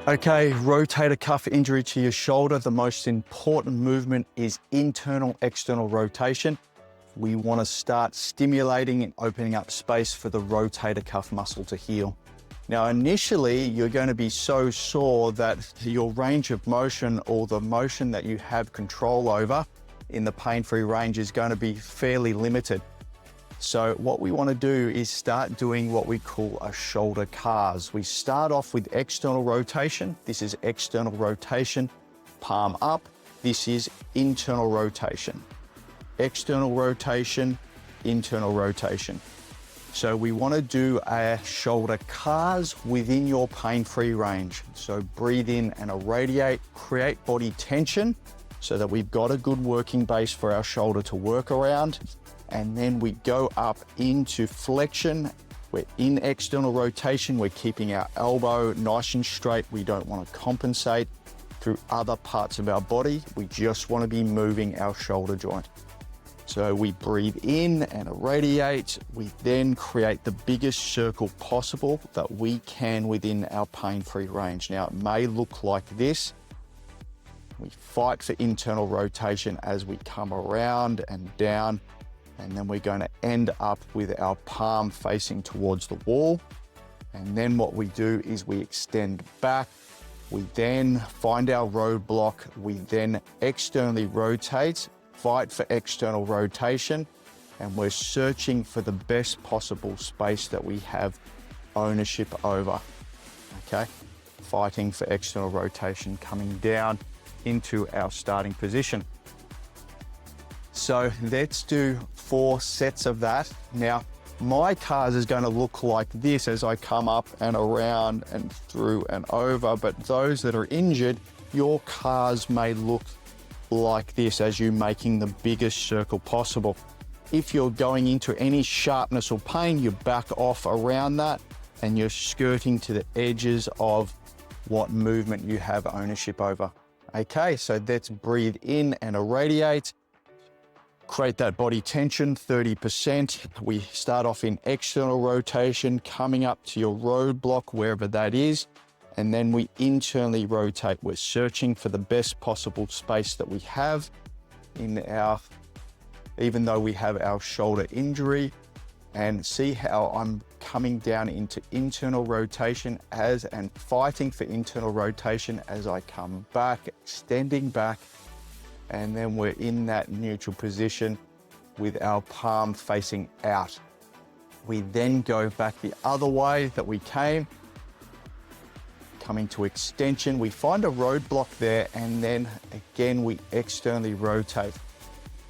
Okay, rotator cuff injury to your shoulder. The most important movement is internal, external rotation. We want to start stimulating and opening up space for the rotator cuff muscle to heal. Now, initially, you're going to be so sore that your range of motion, or the motion that you have control over in the pain-free range, is going to be fairly limited. So what we want to do is start doing what we call a shoulder CARs. We start off with external rotation. This is external rotation, palm up. This is internal rotation. External rotation, internal rotation. So we want to do a shoulder CARs within your pain-free range. So breathe in and irradiate, create body tension so that we've got a good working base for our shoulder to work around. And then we go up into flexion. We're in external rotation. We're keeping our elbow nice and straight. We don't want to compensate through other parts of our body. We just want to be moving our shoulder joint. So we breathe in and irradiate. We then create the biggest circle possible that we can within our pain-free range. Now, it may look like this. We fight for internal rotation as we come around and down. And then we're going to end up with our palm facing towards the wall. And then what we do is we extend back. We then find our roadblock. We then externally rotate, fight for external rotation, and we're searching for the best possible space that we have ownership over, okay? Fighting for external rotation, coming down into our starting position. So let's do 4 sets of that. Now, my CARs is going to look like this as I come up and around and through and over, but those that are injured, your CARs may look like this as you making the biggest circle possible. If you're going into any sharpness or pain, you back off around that and you're skirting to the edges of what movement you have ownership over. Okay, so let's breathe in and irradiate. Create that body tension, 30%. We start off in external rotation, coming up to your roadblock, wherever that is. And then we internally rotate. We're searching for the best possible space that we have in our, even though we have our shoulder injury. And see how I'm coming down into internal rotation and fighting for internal rotation as I come back, extending back. And then we're in that neutral position with our palm facing out. We then go back the other way that we came, coming to extension. We find a roadblock there, and then again, we externally rotate.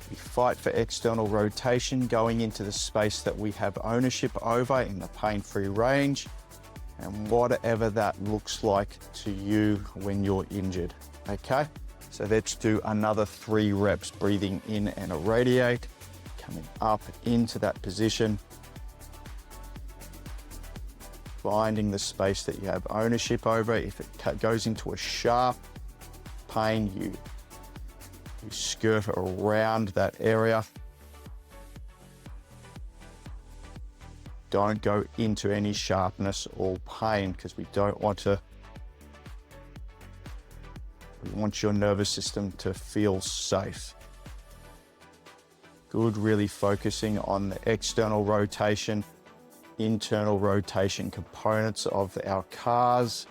We fight for external rotation, going into the space that we have ownership over in the pain-free range, and whatever that looks like to you when you're injured, okay? So let's do another 3 reps, breathing in and irradiate, coming up into that position, finding the space that you have ownership over. If it goes into a sharp pain, you skirt around that area. Don't go into any sharpness or pain because we don't want to. We want your nervous system to feel safe. Good, really focusing on the external rotation, internal rotation components of our CARs.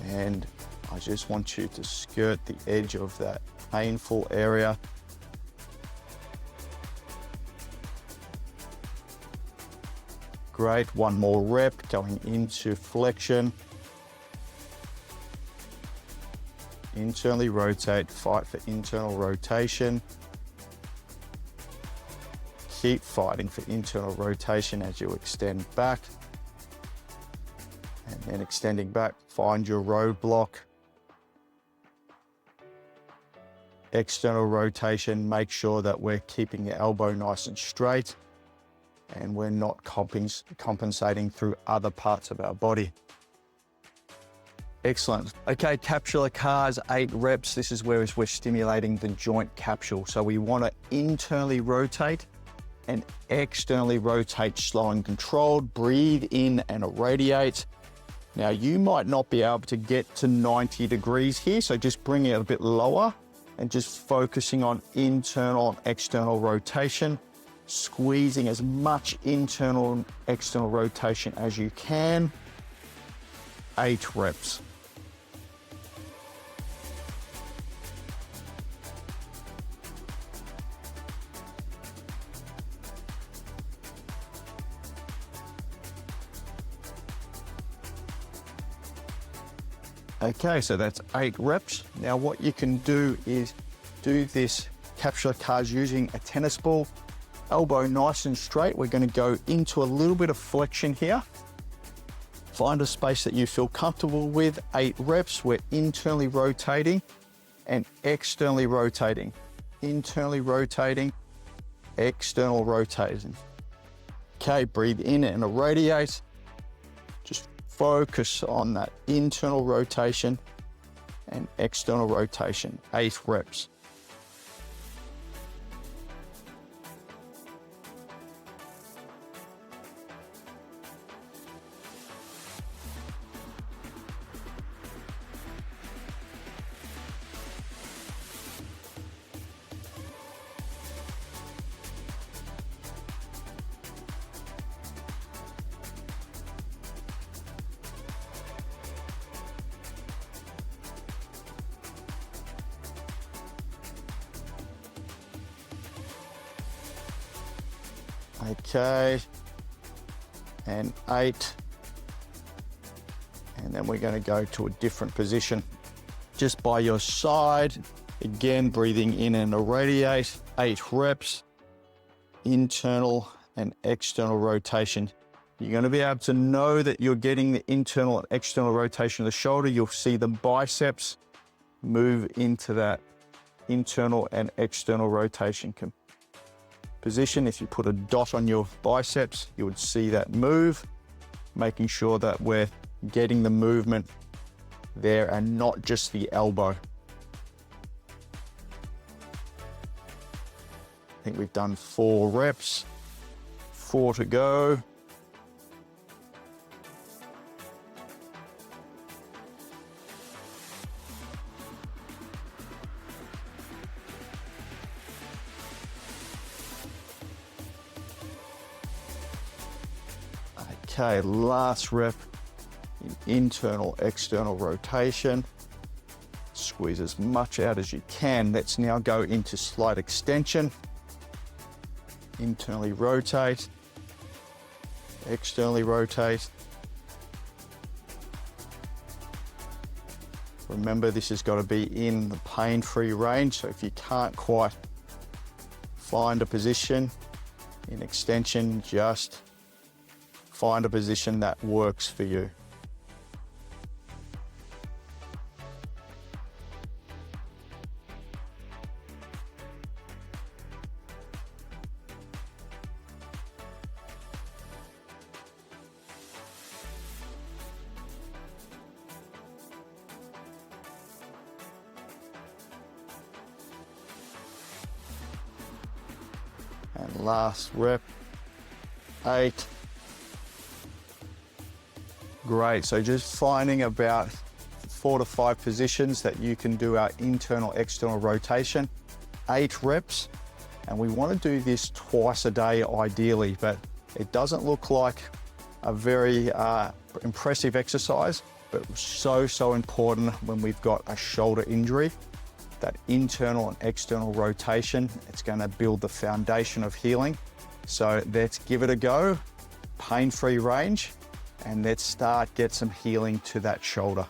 And I just want you to skirt the edge of that painful area. Great, 1 more rep, going into flexion. Internally rotate, fight for internal rotation. Keep fighting for internal rotation as you extend back. And then extending back, find your roadblock. External rotation, make sure that we're keeping the elbow nice and straight and we're not compensating through other parts of our body. Excellent. Okay, capsular CARs, 8 reps. This is where we're stimulating the joint capsule. So we want to internally rotate and externally rotate, slow and controlled. Breathe in and irradiate. Now you might not be able to get to 90 degrees here, so just bring it a bit lower and just focusing on internal and external rotation, squeezing as much internal and external rotation as you can. 8 reps. Okay, so that's 8 reps. Now what you can do is do this capsular CARs using a tennis ball, elbow nice and straight. We're going to go into a little bit of flexion here. Find a space that you feel comfortable with. 8 reps, we're internally rotating and externally rotating. Internally rotating, external rotating. Okay, breathe in and irradiate. Just focus on that internal rotation and external rotation. 8 reps. Okay, and 8. And then we're going to go to a different position just by your side. Again, breathing in and irradiate. 8 reps, internal and external rotation. You're going to be able to know that you're getting the internal and external rotation of the shoulder. You'll see the biceps move into that internal and external rotation position. If you put a dot on your biceps, you would see that move, making sure that we're getting the movement there and not just the elbow. I think we've done 4 reps, 4 to go. Okay, last rep in internal, external rotation. Squeeze as much out as you can. Let's now go into slight extension. Internally rotate, externally rotate. Remember, this has got to be in the pain-free range, so if you can't quite find a position in extension, just find a position that works for you. And last rep, 8. Great, so just finding about 4 to 5 positions that you can do our internal, external rotation. 8 reps, and we want to do this twice a day ideally, but it doesn't look like a very impressive exercise, but so important when we've got a shoulder injury. That internal and external rotation, it's going to build the foundation of healing. So let's give it a go, pain-free range, and let's get some healing to that shoulder.